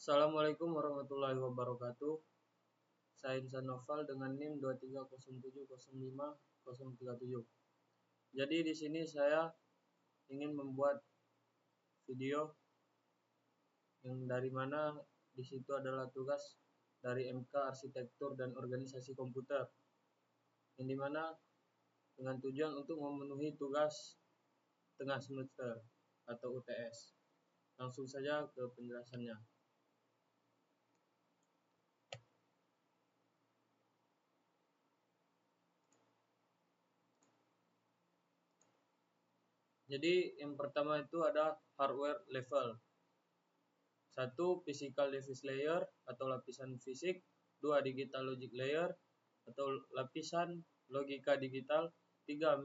Assalamualaikum warahmatullahi wabarakatuh. Saya Insan Noval dengan NIM 230705037. Jadi di sini saya ingin membuat video yang dari mana di situ adalah tugas dari MK Arsitektur dan Organisasi Komputer. Yang dimana dengan tujuan untuk memenuhi tugas tengah semester atau UTS. Langsung saja ke penjelasannya. Jadi yang pertama itu ada hardware level. 1. Physical device layer atau lapisan fisik. 2. Digital logic layer atau lapisan logika digital. 3.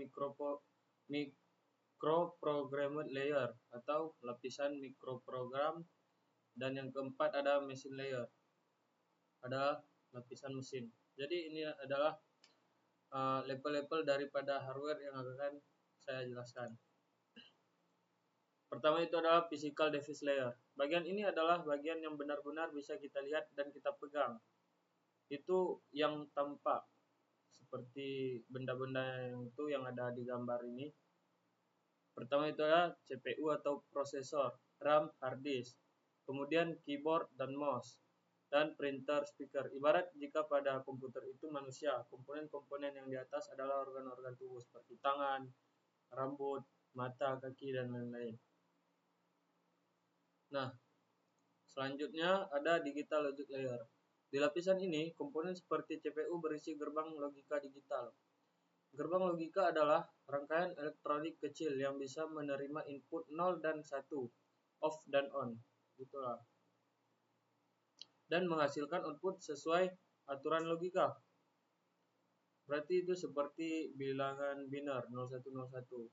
Microprogrammed layer atau lapisan mikroprogram. Dan yang keempat ada machine layer, ada lapisan mesin. Jadi ini adalah level-level daripada hardware yang akan saya jelaskan. Pertama itu adalah physical device layer. Bagian ini adalah bagian yang benar-benar bisa kita lihat dan kita pegang. Itu yang tampak seperti benda-benda yang ada di gambar ini. Pertama itu adalah CPU atau prosesor, RAM, hard disk, kemudian keyboard dan mouse, dan printer, speaker. Ibarat jika pada komputer itu manusia, komponen-komponen yang di atas adalah organ-organ tubuh seperti tangan, rambut, mata, kaki, dan lain-lain. Nah, selanjutnya ada digital logic layer. Di lapisan ini, komponen seperti CPU berisi gerbang logika digital. Gerbang logika adalah rangkaian elektronik kecil yang bisa menerima input 0 dan 1, off dan on, gitulah. Dan menghasilkan output sesuai aturan logika. Berarti itu seperti bilangan biner 0101.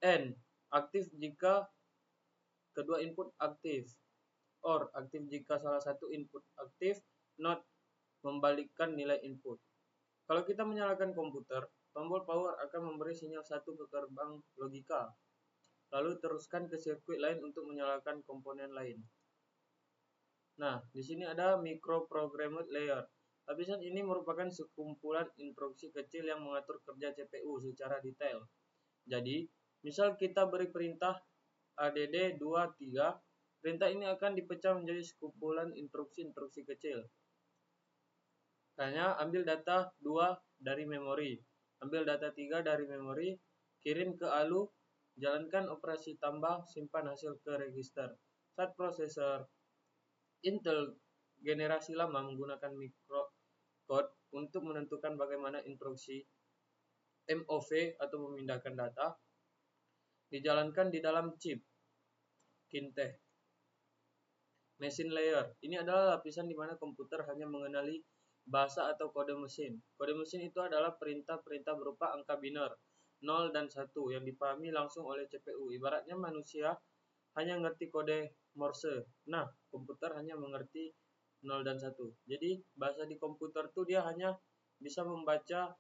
N, aktif jika kedua input aktif. OR, aktif jika salah satu input aktif. NOT, membalikkan nilai input. Kalau kita menyalakan komputer, tombol power akan memberi sinyal 1 ke gerbang logika. Lalu teruskan ke sirkuit lain untuk menyalakan komponen lain. Nah, di sini ada microprogrammed layer. Lapisan ini merupakan sekumpulan instruksi kecil yang mengatur kerja CPU secara detail. Jadi, misal kita beri perintah ADD 23, perintah ini akan dipecah menjadi sekumpulan instruksi-instruksi kecil. Hanya ambil data 2 dari memori, ambil data 3 dari memori, kirim ke ALU, jalankan operasi tambah, simpan hasil ke register. Saat prosesor Intel generasi lama menggunakan microcode untuk menentukan bagaimana instruksi MOV atau memindahkan data dijalankan di dalam chip Kinteh. Machine layer. Ini adalah lapisan di mana komputer hanya mengenali bahasa atau kode mesin. Kode mesin itu adalah perintah-perintah berupa angka biner 0 dan 1 yang dipahami langsung oleh CPU. Ibaratnya manusia hanya mengerti kode Morse. Nah, komputer hanya mengerti 0 dan 1. Jadi, bahasa di komputer itu dia hanya bisa membaca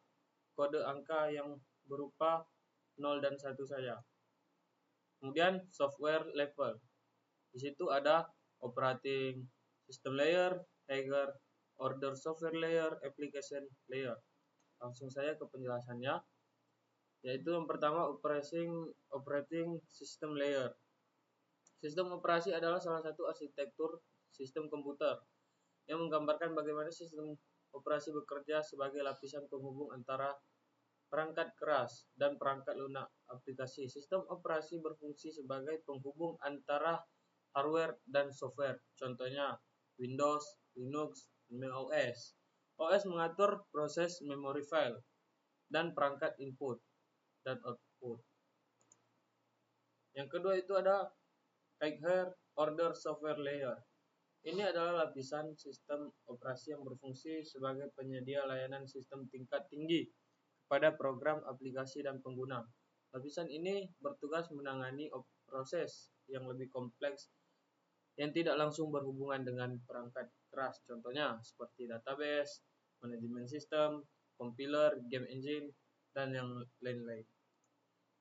kode angka yang berupa 0 dan 1 saja. Kemudian software level. Di situ ada operating system layer, hardware, order software layer, application layer. Langsung saja ke penjelasannya. Yaitu yang pertama operating system layer. Sistem operasi adalah salah satu arsitektur sistem komputer yang menggambarkan bagaimana sistem operasi bekerja sebagai lapisan penghubung antara perangkat keras dan perangkat lunak aplikasi. Sistem operasi berfungsi sebagai penghubung antara hardware dan software. Contohnya Windows, Linux, macOS. OS mengatur proses memori file dan perangkat input dan output. Yang kedua itu ada hardware order software layer. Ini adalah lapisan sistem operasi yang berfungsi sebagai penyedia layanan sistem tingkat tinggi pada program, aplikasi, dan pengguna. Lapisan ini bertugas menangani proses yang lebih kompleks yang tidak langsung berhubungan dengan perangkat keras. Contohnya seperti database, manajemen sistem, compiler, game engine, dan yang lain-lain.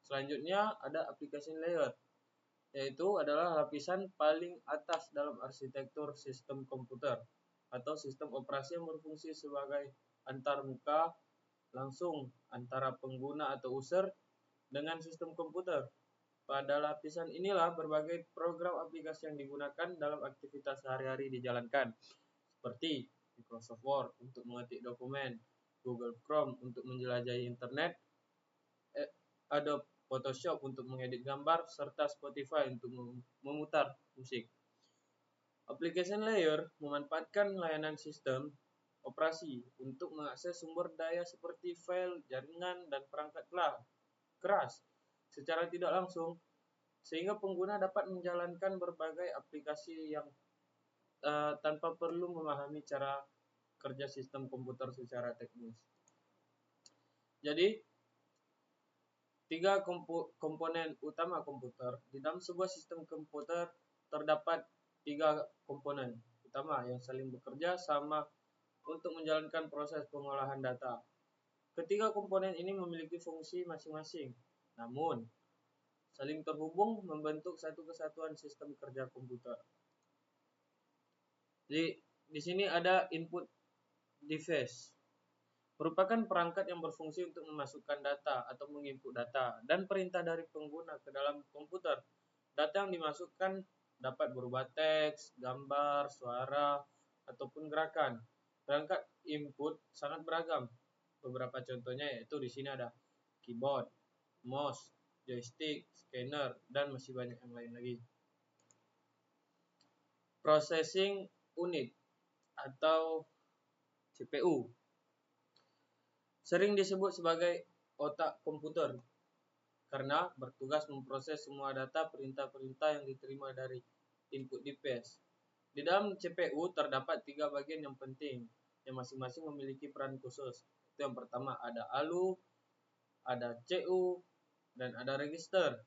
Selanjutnya ada application layer. yaitu adalah lapisan paling atas dalam arsitektur sistem komputer atau sistem operasi yang berfungsi sebagai antarmuka langsung antara pengguna atau user dengan sistem komputer. Pada lapisan inilah berbagai program aplikasi yang digunakan dalam aktivitas sehari-hari dijalankan, seperti Microsoft Word untuk mengetik dokumen, Google Chrome untuk menjelajahi internet, Adobe Photoshop untuk mengedit gambar, serta Spotify untuk memutar musik. Application layer memanfaatkan layanan sistem operasi untuk mengakses sumber daya seperti file, jaringan, dan perangkat keras secara tidak langsung, sehingga pengguna dapat menjalankan berbagai aplikasi yang tanpa perlu memahami cara kerja sistem komputer secara teknis. Jadi, tiga komponen utama komputer. Di dalam sebuah sistem komputer terdapat tiga komponen utama yang saling bekerja sama untuk menjalankan proses pengolahan data. Ketiga komponen ini memiliki fungsi masing-masing, namun saling terhubung membentuk satu kesatuan sistem kerja komputer. Jadi, di sini ada input device, merupakan perangkat yang berfungsi untuk memasukkan data atau menginput data dan perintah dari pengguna ke dalam komputer. Data yang dimasukkan dapat berupa teks, gambar, suara, ataupun gerakan. Perangkat input sangat beragam. Beberapa contohnya yaitu di sini ada keyboard, mouse, joystick, scanner, dan masih banyak yang lain lagi. Processing unit atau CPU sering disebut sebagai otak komputer karena bertugas memproses semua data perintah-perintah yang diterima dari input device. Di dalam CPU terdapat tiga bagian yang penting yang masing-masing memiliki peran khusus. Itu yang pertama ada ALU, ada CU, dan ada register.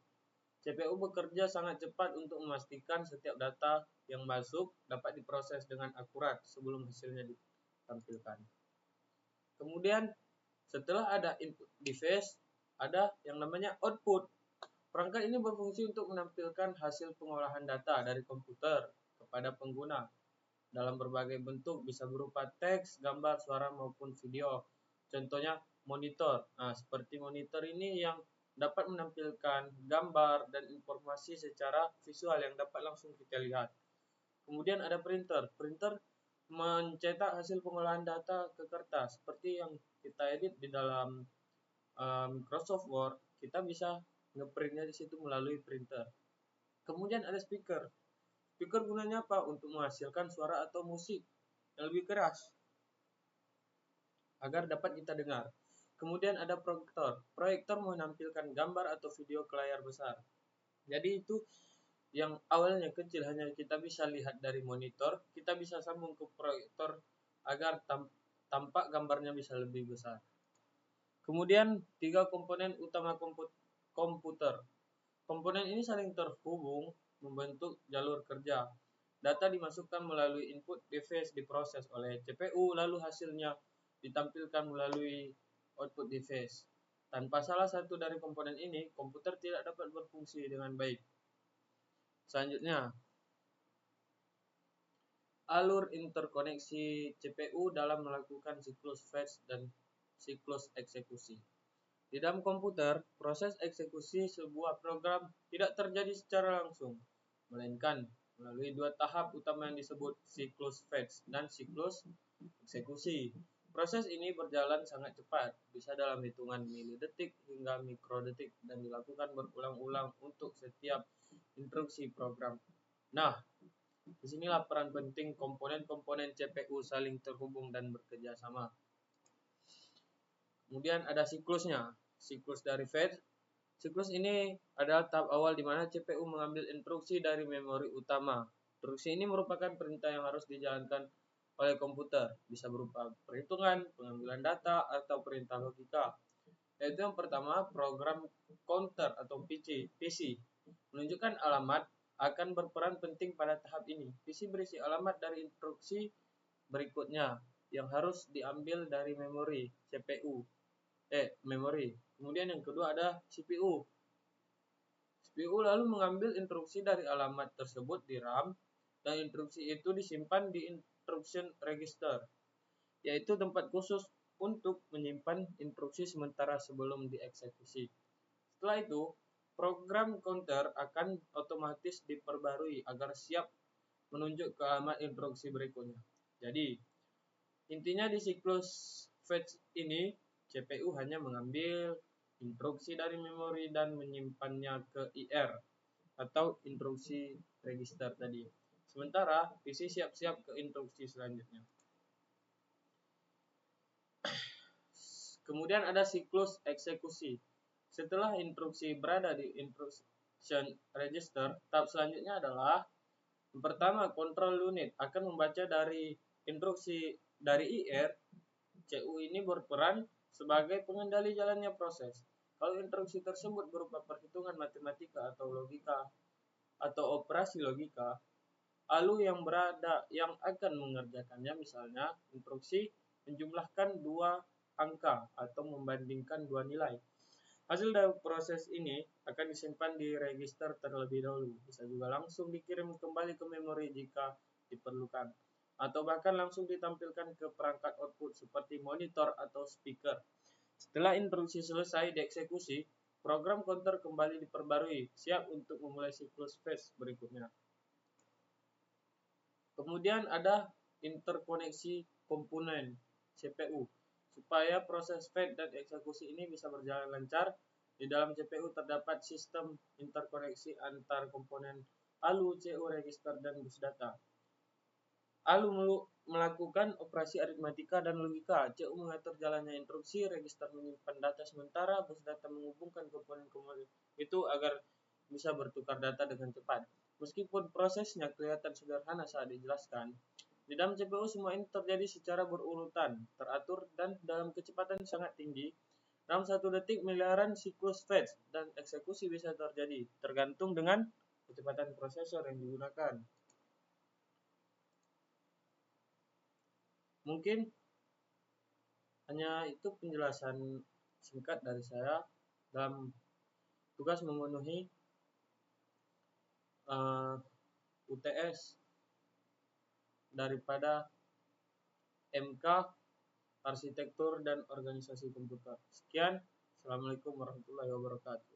CPU bekerja sangat cepat untuk memastikan setiap data yang masuk dapat diproses dengan akurat sebelum hasilnya ditampilkan. Kemudian setelah ada input device, ada yang namanya output. Perangkat ini berfungsi untuk menampilkan hasil pengolahan data dari komputer kepada pengguna dalam berbagai bentuk, bisa berupa teks, gambar, suara, maupun video. Contohnya monitor. Nah, seperti monitor ini yang dapat menampilkan gambar dan informasi secara visual yang dapat langsung kita lihat. Kemudian ada printer. Printer mencetak hasil pengolahan data ke kertas, seperti yang kita edit di dalam Microsoft Word, kita bisa ngeprintnya di situ melalui printer. Kemudian ada speaker. Speaker gunanya apa? Untuk menghasilkan suara atau musik yang lebih keras agar dapat kita dengar. Kemudian ada proyektor. Proyektor menampilkan gambar atau video ke layar besar. Jadi itu yang awalnya kecil hanya kita bisa lihat dari monitor, kita bisa sambung ke proyektor agar tampak gambarnya bisa lebih besar. Kemudian tiga komponen utama komputer. Komponen ini saling terhubung membentuk jalur kerja. Data dimasukkan melalui input device, diproses oleh CPU, lalu hasilnya ditampilkan melalui output device. Tanpa salah satu dari komponen ini, komputer tidak dapat berfungsi dengan baik. Selanjutnya, alur interkoneksi CPU dalam melakukan siklus fetch dan siklus eksekusi. Di dalam komputer, proses eksekusi sebuah program tidak terjadi secara langsung, melainkan melalui dua tahap utama yang disebut siklus fetch dan siklus eksekusi. Proses ini berjalan sangat cepat, bisa dalam hitungan milidetik hingga mikrodetik, dan dilakukan berulang-ulang untuk setiap instruksi program. Nah, disinilah peran penting komponen-komponen CPU saling terhubung dan bekerja sama. Kemudian ada siklusnya. Siklus dari fetch. Siklus ini adalah tahap awal di mana CPU mengambil instruksi dari memori utama. Instruksi ini merupakan perintah yang harus dijalankan oleh komputer, bisa berupa perhitungan, pengambilan data, atau perintah logika. Yaitu yang pertama, program counter atau PC. Menunjukkan alamat akan berperan penting pada tahap ini. PC berisi alamat dari instruksi berikutnya yang harus diambil dari memori memori. Kemudian yang kedua ada CPU. CPU lalu mengambil instruksi dari alamat tersebut di RAM, dan instruksi itu disimpan di instruction register, yaitu tempat khusus untuk menyimpan instruksi sementara sebelum dieksekusi. Setelah itu, program counter akan otomatis diperbarui agar siap menunjuk ke alamat instruksi berikutnya. Jadi, intinya di siklus fetch ini, CPU hanya mengambil instruksi dari memori dan menyimpannya ke IR atau instruksi register tadi. Sementara PC siap-siap ke instruksi selanjutnya. Kemudian ada siklus eksekusi. Setelah instruksi berada di instruction register, tahap selanjutnya adalah yang pertama, control unit akan membaca dari instruksi dari IR. CU ini berperan sebagai pengendali jalannya proses. Kalau instruksi tersebut berupa perhitungan matematika atau logika atau operasi logika, ALU yang akan mengerjakannya, misalnya instruksi menjumlahkan dua angka atau membandingkan dua nilai. Hasil dari proses ini akan disimpan di register terlebih dahulu. Bisa juga langsung dikirim kembali ke memori jika diperlukan, atau bahkan langsung ditampilkan ke perangkat output seperti monitor atau speaker. Setelah instruksi selesai dieksekusi, program counter kembali diperbarui, siap untuk memulai siklus fetch berikutnya. Kemudian ada interkoneksi komponen CPU. Supaya proses fetch dan eksekusi ini bisa berjalan lancar, di dalam CPU terdapat sistem interkoneksi antar komponen ALU, CU, register, dan bus data. ALU melakukan operasi aritmatika dan logika, CU mengatur jalannya instruksi, register menyimpan data sementara, bus data menghubungkan komponen-komponen itu agar bisa bertukar data dengan cepat. Meskipun prosesnya kelihatan sederhana saat dijelaskan, di dalam CPU semua ini terjadi secara berurutan, teratur, dan dalam kecepatan sangat tinggi. Dalam 1 detik, miliaran siklus fetch dan eksekusi bisa terjadi, tergantung dengan kecepatan prosesor yang digunakan. Mungkin hanya itu penjelasan singkat dari saya dalam tugas memenuhi UTS daripada MK Arsitektur dan Organisasi Komputer. Sekian, Assalamualaikum warahmatullahi wabarakatuh.